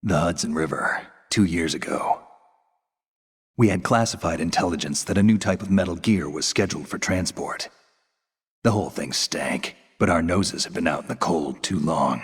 The Hudson River, 2 years ago. We had classified intelligence that a new type of metal gear was scheduled for transport. The whole thing stank, but our noses had been out in the cold too long.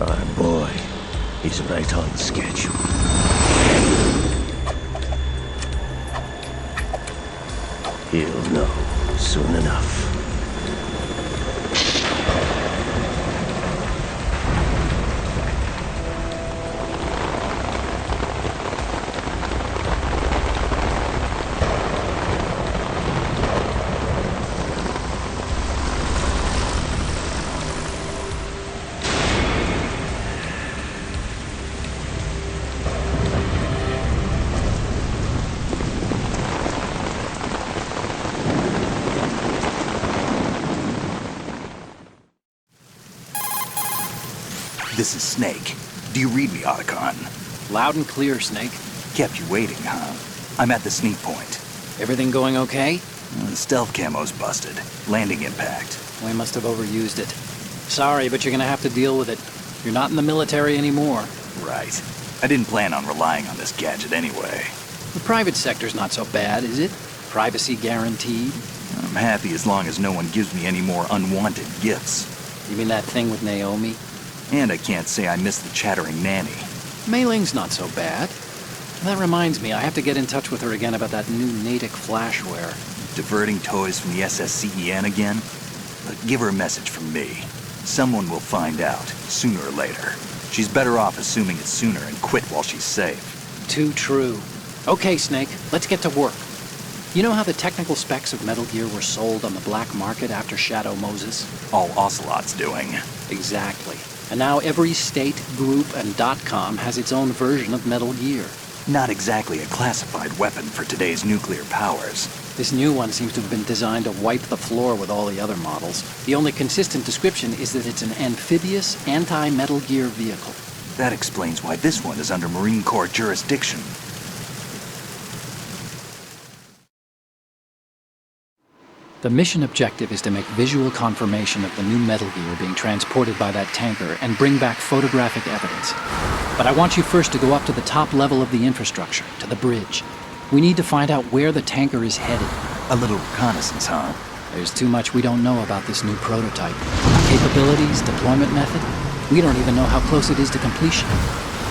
Our boy, he's right on schedule. He'll know soon enough. This is Snake. Do you read me, Otacon? Loud and clear, Snake. Kept you waiting, huh? I'm at the sneak point. Everything going okay? The stealth camo's busted. Landing impact. We must have overused it. Sorry, but you're gonna have to deal with it. You're not in the military anymore. Right. I didn't plan on relying on this gadget anyway. The private sector's not so bad, is it? Privacy guaranteed? I'm happy as long as no one gives me any more unwanted gifts. You mean that thing with Naomi? And I can't say I miss the chattering nanny. Mei Ling's not so bad. That reminds me, I have to get in touch with her again about that new Natick flashware. Diverting toys from the SSCEN again? But give her a message from me. Someone will find out, sooner or later. She's better off assuming it sooner and quit while she's safe. Too true. Okay, Snake, let's get to work. You know how the technical specs of Metal Gear were sold on the black market after Shadow Moses? All Ocelot's doing. Exactly. And now every state, group, and .com has its own version of Metal Gear. Not exactly a classified weapon for today's nuclear powers. This new one seems to have been designed to wipe the floor with all the other models. The only consistent description is that it's an amphibious, anti-Metal Gear vehicle. That explains why this one is under Marine Corps jurisdiction. The mission objective is to make visual confirmation of the new Metal Gear being transported by that tanker and bring back photographic evidence. But I want you first to go up to the top level of the infrastructure, to the bridge. We need to find out where the tanker is headed. A little reconnaissance, huh? There's too much we don't know about this new prototype. Capabilities, deployment method. We don't even know how close it is to completion.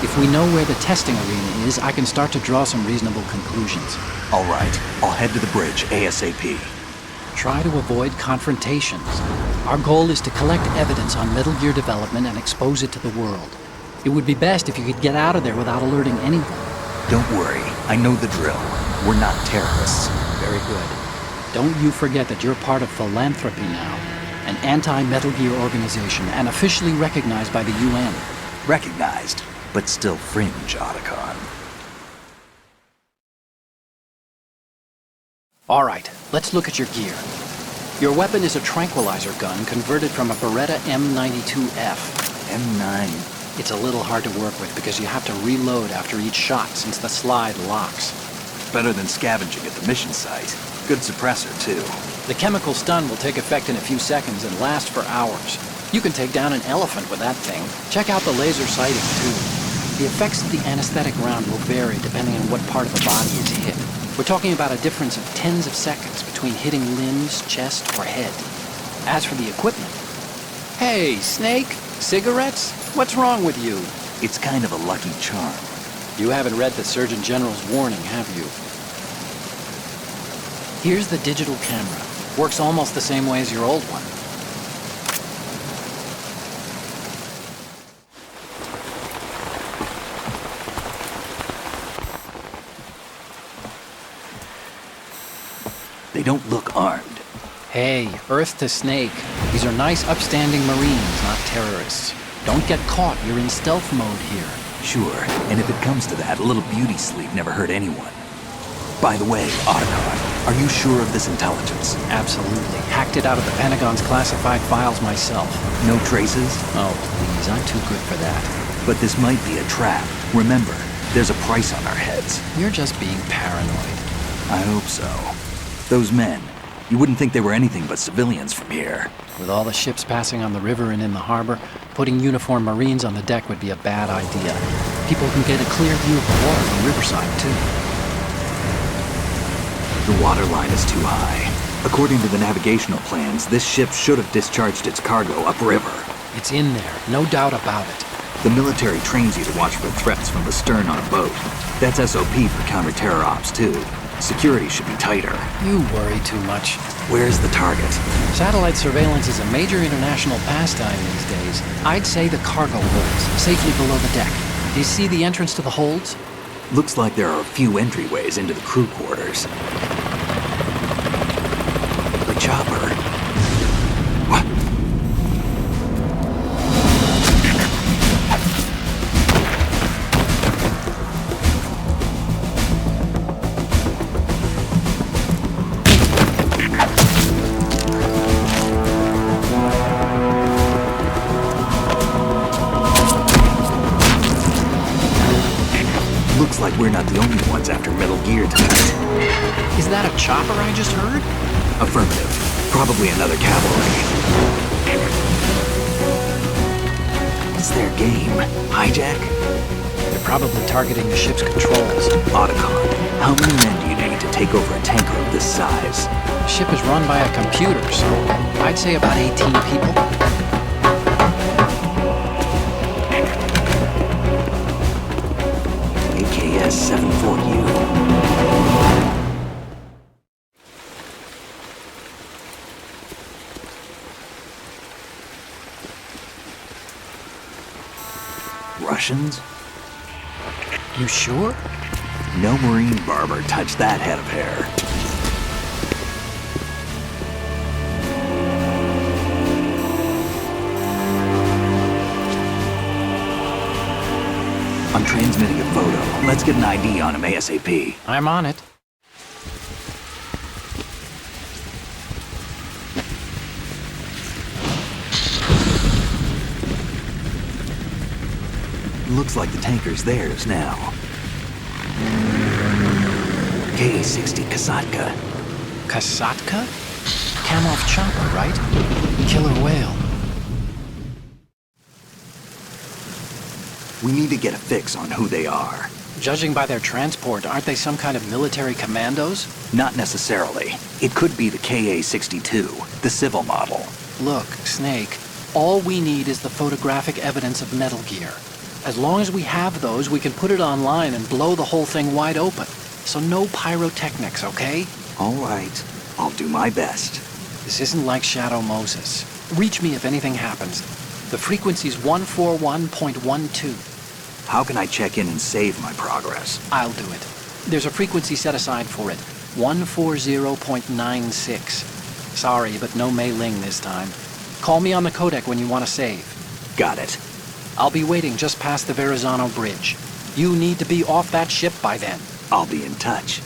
If we know where the testing arena is, I can start to draw some reasonable conclusions. All right, I'll head to the bridge ASAP. Try to avoid confrontations. Our goal is to collect evidence on Metal Gear development and expose it to the world. It would be best if you could get out of there without alerting anyone. Don't worry, I know the drill. We're not terrorists. Very good. Don't you forget that you're part of Philanthropy now, an anti-Metal Gear organization and officially recognized by the UN. Recognized, but still fringe, Otacon. All right, let's look at your gear. Your weapon is a tranquilizer gun converted from a Beretta M92F. M9. It's a little hard to work with because you have to reload after each shot since the slide locks. Better than scavenging at the mission site. Good suppressor, too. The chemical stun will take effect in a few seconds and last for hours. You can take down an elephant with that thing. Check out the laser sighting, too. The effects of the anesthetic round will vary depending on what part of the body is hit. We're talking about a difference of tens of seconds between hitting limbs, chest, or head. As for the equipment... Hey, Snake? Cigarettes? What's wrong with you? It's kind of a lucky charm. You haven't read the Surgeon General's warning, have you? Here's the digital camera. Works almost the same way as your old one. They don't look armed. Hey, Earth to Snake. These are nice, upstanding Marines, not terrorists. Don't get caught. You're in stealth mode here. Sure, and if it comes to that, a little beauty sleep never hurt anyone. By the way, Otacon, are you sure of this intelligence? Absolutely. Hacked it out of the Pentagon's classified files myself. No traces? Oh, please. I'm too good for that. But this might be a trap. Remember, there's a price on our heads. You're just being paranoid. I hope so. Those men, you wouldn't think they were anything but civilians from here. With all the ships passing on the river and in the harbor, putting uniformed Marines on the deck would be a bad idea. People can get a clear view of the water from Riverside, too. The water line is too high. According to the navigational plans, this ship should have discharged its cargo upriver. It's in there, no doubt about it. The military trains you to watch for threats from the stern on a boat. That's SOP for counter-terror ops, too. Security should be tighter. You worry too much. Where's the target? Satellite surveillance is a major international pastime these days. I'd say the cargo holds, safely below the deck. Do you see the entrance to the holds? Looks like there are a few entryways into the crew quarters. The chopper. What? Looks like we're not the only ones after Metal Gear tonight. Is that a chopper I just heard? Affirmative. Probably another cavalry. What's their game? Hijack? They're probably targeting the ship's controls. Otacon, how many men do you need to take over a tanker of this size? The ship is run by a computer, so I'd say about 18 people. AKS 74U. Russians? You sure? No Marine barber touched that head of hair. I'm transmitting a photo. Let's get an ID on him ASAP. I'm on it. Looks like the tanker's theirs now. KA-60 Kasatka. Kasatka? Kamov chopper, right? Killer whale. We need to get a fix on who they are. Judging by their transport, aren't they some kind of military commandos? Not necessarily. It could be the KA-62, the civil model. Look, Snake, all we need is the photographic evidence of Metal Gear. As long as we have those, we can put it online and blow the whole thing wide open. So no pyrotechnics, okay? All right. I'll do my best. This isn't like Shadow Moses. Reach me if anything happens. The frequency's 141.12. How can I check in and save my progress? I'll do it. There's a frequency set aside for it. 140.96. Sorry, but no Mei Ling this time. Call me on the codec when you want to save. Got it. I'll be waiting just past the Verrazano Bridge. You need to be off that ship by then. I'll be in touch.